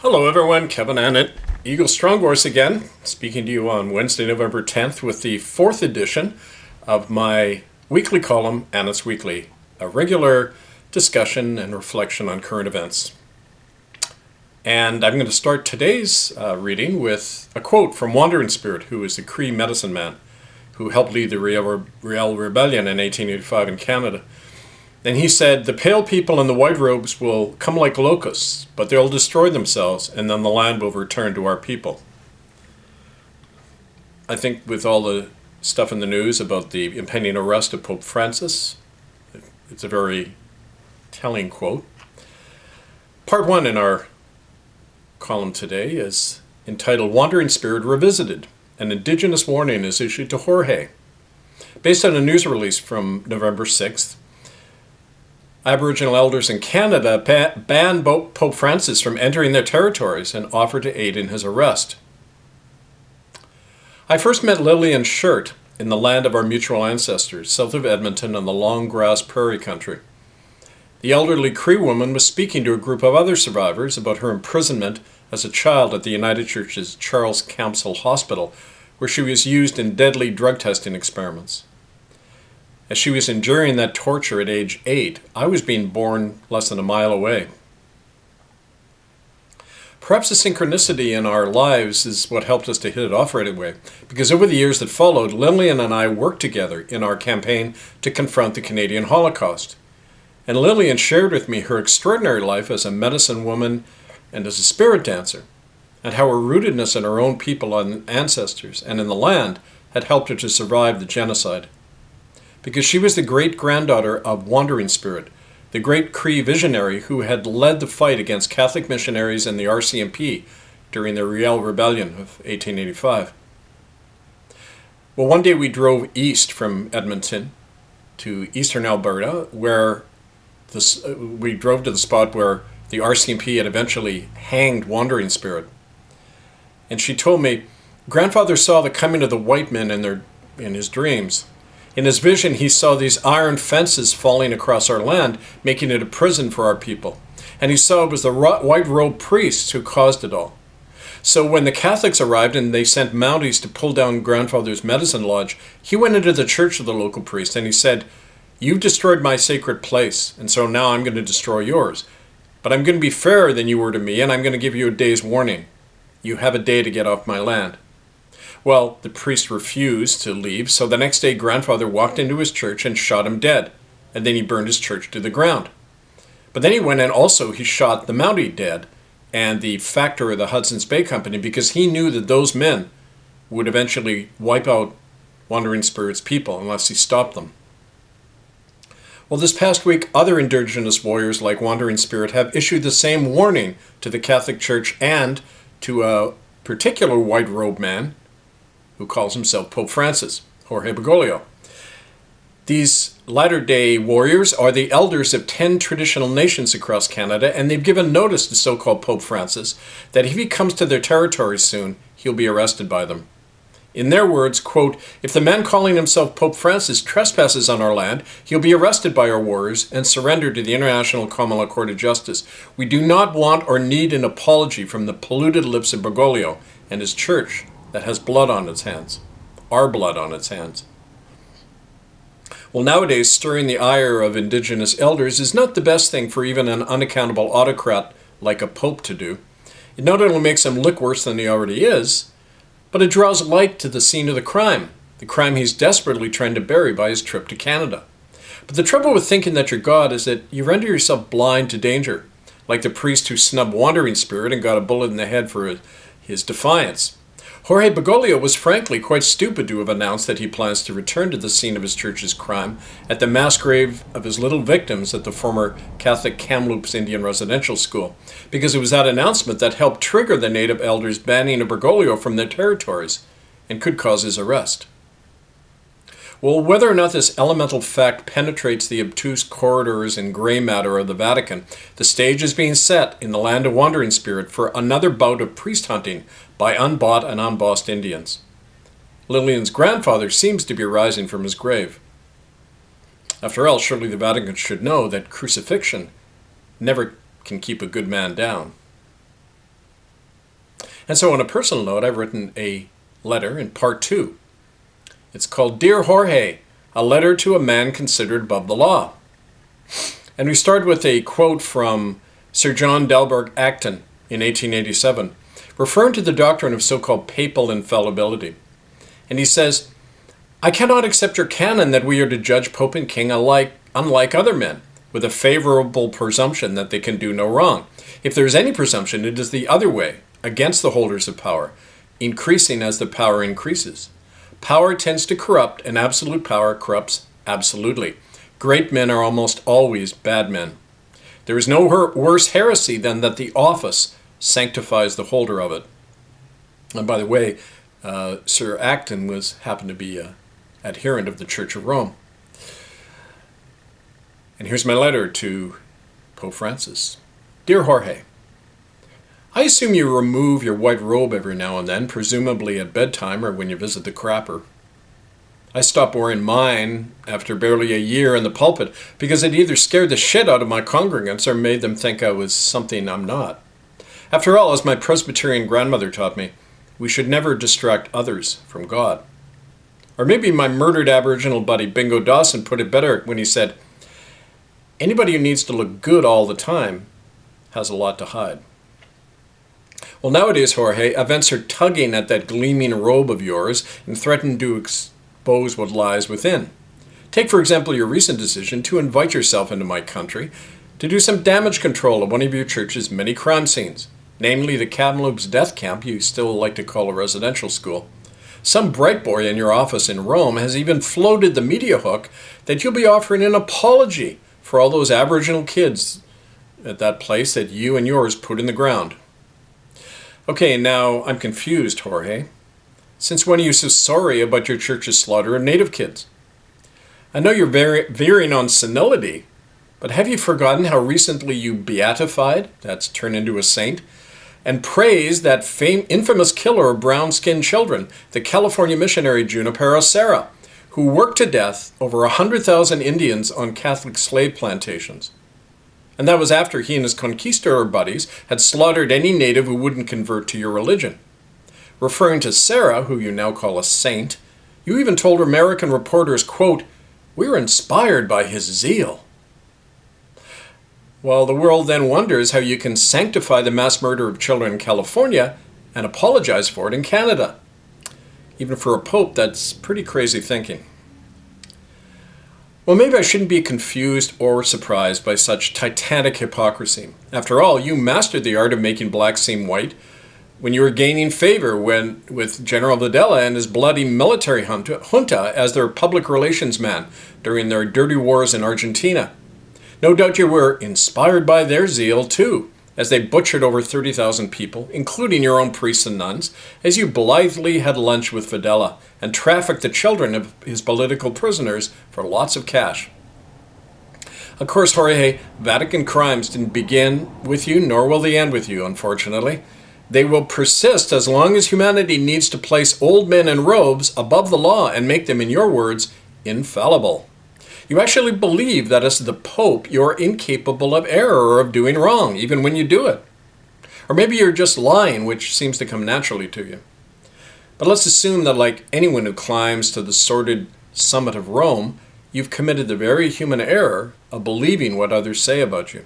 Hello everyone, Kevin Annett, Eagle Strong Horse again, speaking to you on Wednesday, November 10th with the fourth edition of my weekly column, Annett's Weekly, a regular discussion and reflection on current events. And I'm going to start today's reading with a quote from Wandering Spirit, who is the Cree medicine man who helped lead the Riel Rebellion in 1885 in Canada. And he said, "The pale people in the white robes will come like locusts, but they'll destroy themselves, and then the land will return to our people." I think with all the stuff in the news about the impending arrest of Pope Francis, it's a very telling quote. Part one in our column today is entitled Wandering Spirit Revisited. An Indigenous warning is issued to Jorge. Based on a news release from November 6th, Aboriginal elders in Canada banned Pope Francis from entering their territories and offered to aid in his arrest. I first met Lillian Shirt in the land of our mutual ancestors, south of Edmonton on the long grass prairie country. The elderly Cree woman was speaking to a group of other survivors about her imprisonment as a child at the United Church's Charles Camsell Hospital, where she was used in deadly drug testing experiments. As she was enduring that torture at age 8, I was being born less than a mile away. Perhaps the synchronicity in our lives is what helped us to hit it off right away, because over the years that followed, Lillian and I worked together in our campaign to confront the Canadian Holocaust. And Lillian shared with me her extraordinary life as a medicine woman and as a spirit dancer, and how her rootedness in her own people and ancestors and in the land had helped her to survive the genocide. Because she was the great-granddaughter of Wandering Spirit, the great Cree visionary who had led the fight against Catholic missionaries and the RCMP during the Riel Rebellion of 1885. Well, one day we drove east from Edmonton to eastern Alberta, where we drove to the spot where the RCMP had eventually hanged Wandering Spirit. And she told me, "Grandfather saw the coming of the white men in his dreams. In his vision, he saw these iron fences falling across our land, making it a prison for our people. And he saw it was the white-robed priests who caused it all. So when the Catholics arrived and they sent Mounties to pull down Grandfather's medicine lodge, he went into the church of the local priest and he said, 'You've destroyed my sacred place, and so now I'm going to destroy yours. But I'm going to be fairer than you were to me, and I'm going to give you a day's warning. You have a day to get off my land.' Well, the priest refused to leave, so the next day Grandfather walked into his church and shot him dead, and then he burned his church to the ground. But then he went and also he shot the Mountie dead and the factor of the Hudson's Bay Company because he knew that those men would eventually wipe out Wandering Spirit's people unless he stopped them. Well, this past week, other Indigenous warriors like Wandering Spirit have issued the same warning to the Catholic Church and to a particular white-robed man who calls himself Pope Francis, Jorge Bergoglio. These latter-day warriors are the elders of 10 traditional nations across Canada, and they've given notice to so-called Pope Francis that if he comes to their territories soon, he'll be arrested by them. In their words, quote, "If the man calling himself Pope Francis trespasses on our land, he'll be arrested by our warriors and surrendered to the International Common Law Court of Justice. We do not want or need an apology from the polluted lips of Bergoglio and his church that has blood on its hands, our blood on its hands." Well, nowadays, stirring the ire of Indigenous elders is not the best thing for even an unaccountable autocrat like a pope to do. It not only makes him look worse than he already is, but it draws light to the scene of the crime he's desperately trying to bury by his trip to Canada. But the trouble with thinking that you're God is that you render yourself blind to danger, like the priest who snubbed Wandering Spirit and got a bullet in the head for his defiance. Jorge Bergoglio was frankly quite stupid to have announced that he plans to return to the scene of his church's crime at the mass grave of his little victims at the former Catholic Kamloops Indian Residential School, because it was that announcement that helped trigger the native elders banning Bergoglio from their territories and could cause his arrest. Well, whether or not this elemental fact penetrates the obtuse corridors and gray matter of the Vatican, the stage is being set in the land of Wandering Spirit for another bout of priest hunting by unbought and unbossed Indians. Lillian's grandfather seems to be rising from his grave. After all, surely the Vatican should know that crucifixion never can keep a good man down. And so on a personal note, I've written a letter in part 2. It's called Dear Jorge, a letter to a man considered above the law. And we start with a quote from Sir John Delbert Acton in 1887, referring to the doctrine of so-called papal infallibility. And he says, I cannot accept your canon that we are to judge Pope and King unlike other men, with a favorable presumption that they can do no wrong. If there is any presumption, it is the other way, against the holders of power, increasing as the power increases. Power tends to corrupt, and absolute power corrupts absolutely. Great men are almost always bad men. There is no worse heresy than that the office sanctifies the holder of it. And by the way, Sir Acton happened to be an adherent of the Church of Rome. And here's my letter to Pope Francis. Dear Jorge, I assume you remove your white robe every now and then, presumably at bedtime or when you visit the crapper. I stopped wearing mine after barely a year in the pulpit because it either scared the shit out of my congregants or made them think I was something I'm not. After all, as my Presbyterian grandmother taught me, we should never distract others from God. Or maybe my murdered Aboriginal buddy Bingo Dawson put it better when he said, anybody who needs to look good all the time has a lot to hide. Well, nowadays, Jorge, events are tugging at that gleaming robe of yours and threaten to expose what lies within. Take, for example, your recent decision to invite yourself into my country to do some damage control of one of your church's many crime scenes, namely the Kamloops death camp you still like to call a residential school. Some bright boy in your office in Rome has even floated the media hook that you'll be offering an apology for all those Aboriginal kids at that place that you and yours put in the ground. Okay, now I'm confused, Jorge. Since when are you so sorry about your church's slaughter of native kids? I know you're veering on senility, but have you forgotten how recently you beatified, that's turned into a saint, and praised that infamous killer of brown-skinned children, the California missionary Junipero Serra, who worked to death over 100,000 Indians on Catholic slave plantations? And that was after he and his conquistador buddies had slaughtered any native who wouldn't convert to your religion. Referring to Sarah, who you now call a saint, you even told American reporters, quote, we were inspired by his zeal. Well, the world then wonders how you can sanctify the mass murder of children in California and apologize for it in Canada. Even for a pope, that's pretty crazy thinking. Well, maybe I shouldn't be confused or surprised by such titanic hypocrisy. After all, you mastered the art of making black seem white when you were gaining favor with General Videla and his bloody military junta as their public relations man during their dirty wars in Argentina. No doubt you were inspired by their zeal, too, as they butchered over 30,000 people, including your own priests and nuns, as you blithely had lunch with Videla and trafficked the children of his political prisoners for lots of cash. Of course, Jorge, Vatican crimes didn't begin with you, nor will they end with you, unfortunately. They will persist as long as humanity needs to place old men in robes above the law and make them, in your words, infallible. You actually believe that as the Pope, you're incapable of error or of doing wrong, even when you do it. Or maybe you're just lying, which seems to come naturally to you. But let's assume that, like anyone who climbs to the sordid summit of Rome, you've committed the very human error of believing what others say about you.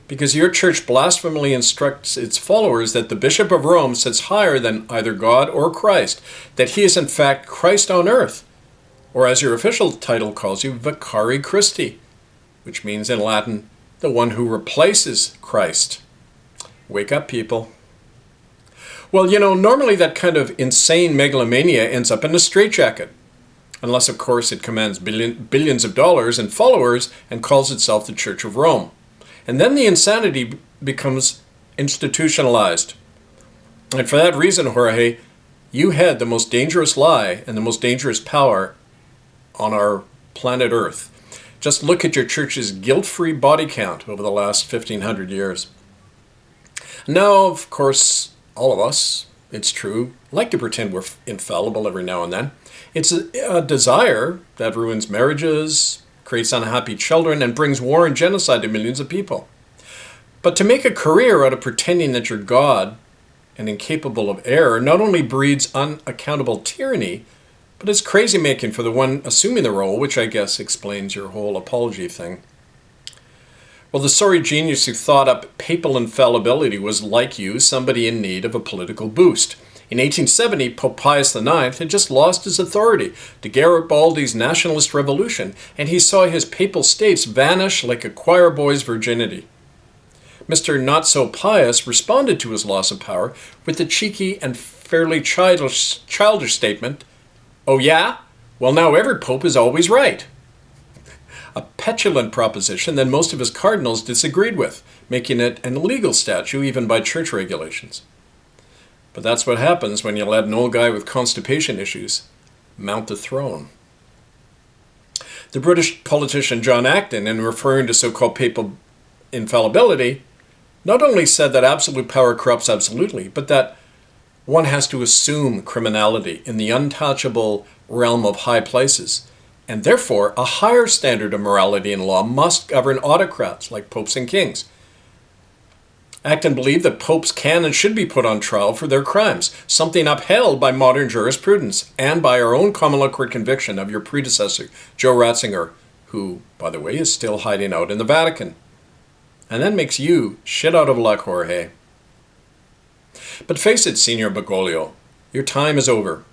Because your church blasphemically instructs its followers that the Bishop of Rome sits higher than either God or Christ, that he is in fact Christ on earth, or as your official title calls you, Vicari Christi, which means in Latin, the one who replaces Christ. Wake up, people. Well, normally that kind of insane megalomania ends up in a straitjacket, unless, of course, it commands billions of dollars and followers and calls itself the Church of Rome. And then the insanity becomes institutionalized. And for that reason, Jorge, you had the most dangerous lie and the most dangerous power on our planet Earth. Just look at your church's guilt-free body count over the last 1,500 years. Now, of course, all of us, it's true, like to pretend we're infallible every now and then. It's a desire that ruins marriages, creates unhappy children, and brings war and genocide to millions of people. But to make a career out of pretending that you're God and incapable of error not only breeds unaccountable tyranny, but is crazy making for the one assuming the role, which I guess explains your whole apology thing. Well, the sorry genius who thought up papal infallibility was, like you, somebody in need of a political boost. In 1870, Pope Pius IX had just lost his authority to Garibaldi's nationalist revolution, and he saw his papal states vanish like a choir boy's virginity. Mr. Not-So-Pious responded to his loss of power with the cheeky and fairly childish statement, "Oh yeah? Well, now every pope is always right." A petulant proposition that most of his cardinals disagreed with, making it an illegal statute even by church regulations. But that's what happens when you let an old guy with constipation issues mount the throne. The British politician John Acton, in referring to so-called papal infallibility, not only said that absolute power corrupts absolutely, but that one has to assume criminality in the untouchable realm of high places, and therefore a higher standard of morality and law must govern autocrats like popes and kings. Acton believed that popes can and should be put on trial for their crimes, something upheld by modern jurisprudence and by our own common law court conviction of your predecessor, Joe Ratzinger, who, by the way, is still hiding out in the Vatican. And that makes you shit out of luck, Jorge. But face it, Senor Bergoglio, your time is over.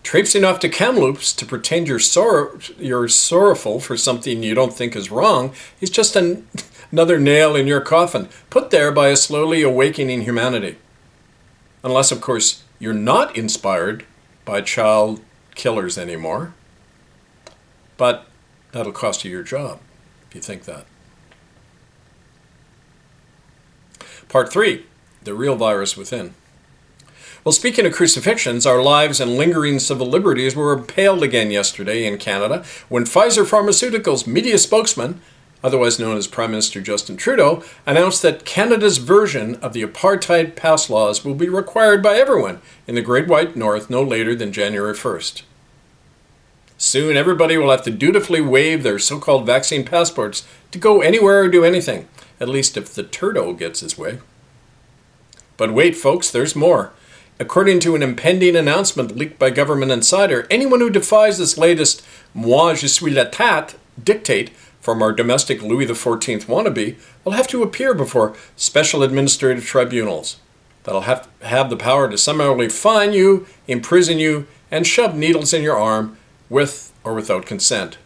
Traipsing off to Kamloops to pretend you're sorrowful for something you don't think is wrong is just another nail in your coffin, put there by a slowly awakening humanity. Unless, of course, you're not inspired by child killers anymore. But that'll cost you your job, if you think that. Part 3, the real virus within. Well, speaking of crucifixions, our lives and lingering civil liberties were impaled again yesterday in Canada when Pfizer Pharmaceuticals media spokesman, otherwise known as Prime Minister Justin Trudeau, announced that Canada's version of the apartheid pass laws will be required by everyone in the Great White North no later than January 1st. Soon, everybody will have to dutifully waive their so-called vaccine passports to go anywhere or do anything, at least if the turdo gets his way. But wait, folks, there's more. According to an impending announcement leaked by Government Insider, anyone who defies this latest moi je suis l'état dictate from our domestic Louis XIV wannabe will have to appear before special administrative tribunals that'll have the power to summarily fine you, imprison you, and shove needles in your arm with or without consent.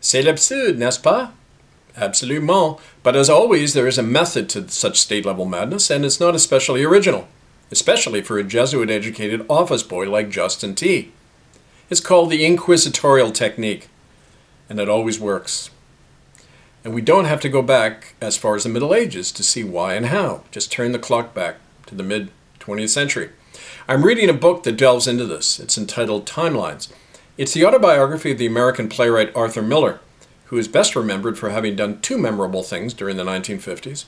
C'est l'absurde, n'est-ce pas? Absolument. But as always, there is a method to such state-level madness, and it's not especially original, especially for a Jesuit-educated office boy like Justin T. It's called the inquisitorial technique, and it always works. And we don't have to go back as far as the Middle Ages to see why and how. Just turn the clock back to the mid-20th century. I'm reading a book that delves into this. It's entitled Timelines. It's the autobiography of the American playwright Arthur Miller, who is best remembered for having done two memorable things during the 1950s.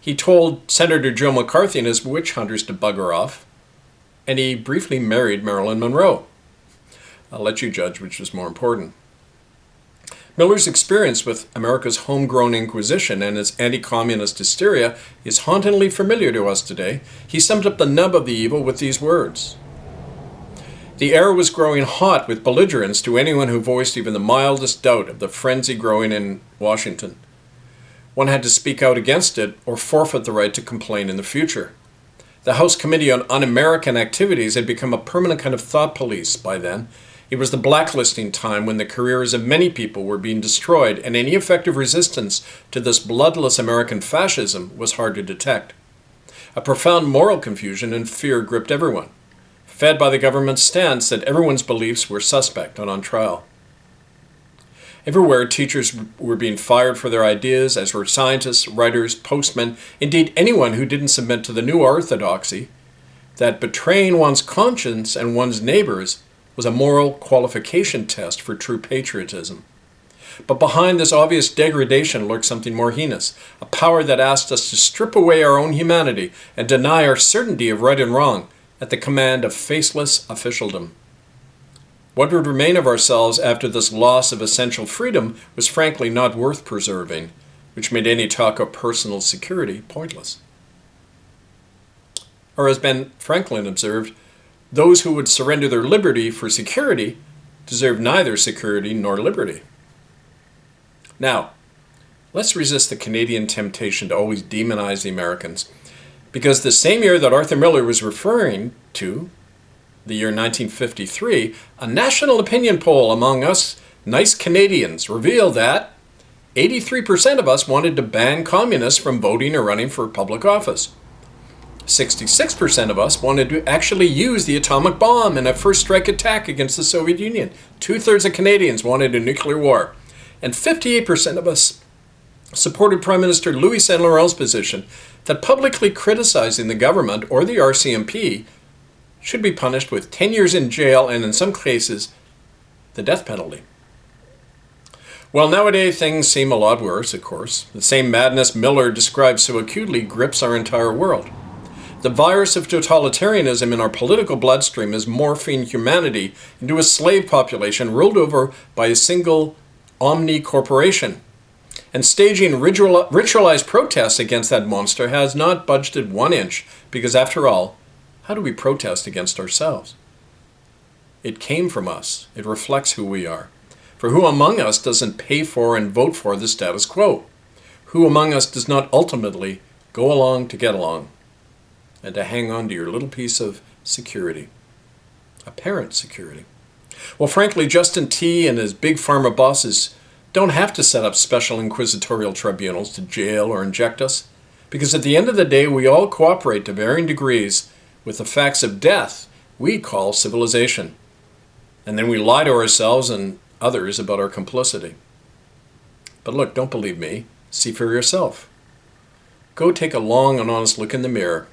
He told Senator Joe McCarthy and his witch hunters to bugger off, and he briefly married Marilyn Monroe. I'll let you judge which was more important. Miller's experience with America's homegrown Inquisition and its anti-communist hysteria is hauntingly familiar to us today. He summed up the nub of the evil with these words. The air was growing hot with belligerence to anyone who voiced even the mildest doubt of the frenzy growing in Washington. One had to speak out against it or forfeit the right to complain in the future. The House Committee on Un-American Activities had become a permanent kind of thought police by then. It was the blacklisting time when the careers of many people were being destroyed, and any effective resistance to this bloodless American fascism was hard to detect. A profound moral confusion and fear gripped everyone, fed by the government's stance that everyone's beliefs were suspect and on trial. Everywhere, teachers were being fired for their ideas, as were scientists, writers, postmen, indeed anyone who didn't submit to the new orthodoxy that betraying one's conscience and one's neighbors was a moral qualification test for true patriotism. But behind this obvious degradation lurked something more heinous, a power that asked us to strip away our own humanity and deny our certainty of right and wrong at the command of faceless officialdom. What would remain of ourselves after this loss of essential freedom was frankly not worth preserving, which made any talk of personal security pointless. Or as Ben Franklin observed, those who would surrender their liberty for security deserve neither security nor liberty. Now, let's resist the Canadian temptation to always demonize the Americans, because the same year that Arthur Miller was referring to, the year 1953, a national opinion poll among us nice Canadians revealed that 83% of us wanted to ban communists from voting or running for public office. 66% of us wanted to actually use the atomic bomb in a first strike attack against the Soviet Union. 2/3 of Canadians wanted a nuclear war. And 58% of us supported Prime Minister Louis Saint Laurent's position that publicly criticizing the government or the RCMP should be punished with 10 years in jail and in some cases the death penalty. Well, nowadays things seem a lot worse, of course. The same madness Miller described so acutely grips our entire world. The virus of totalitarianism in our political bloodstream is morphing humanity into a slave population ruled over by a single omni-corporation. And staging ritualized protests against that monster has not budged 1 inch, because after all, how do we protest against ourselves? It came from us. It reflects who we are. For who among us doesn't pay for and vote for the status quo? Who among us does not ultimately go along to get along and to hang on to your little piece of security? Apparent security. Well, frankly, Justin T. and his big pharma bosses don't have to set up special inquisitorial tribunals to jail or inject us, because at the end of the day, we all cooperate to varying degrees with the facts of death we call civilization. And then we lie to ourselves and others about our complicity. But look, don't believe me. See for yourself. Go take a long and honest look in the mirror,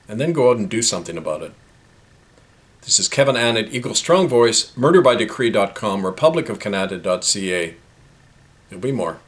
and then go out and do something about it. This is Kevin Annett, Eagle Strong Voice, murderbydecree.com, republicofcanada.ca. There'll be more.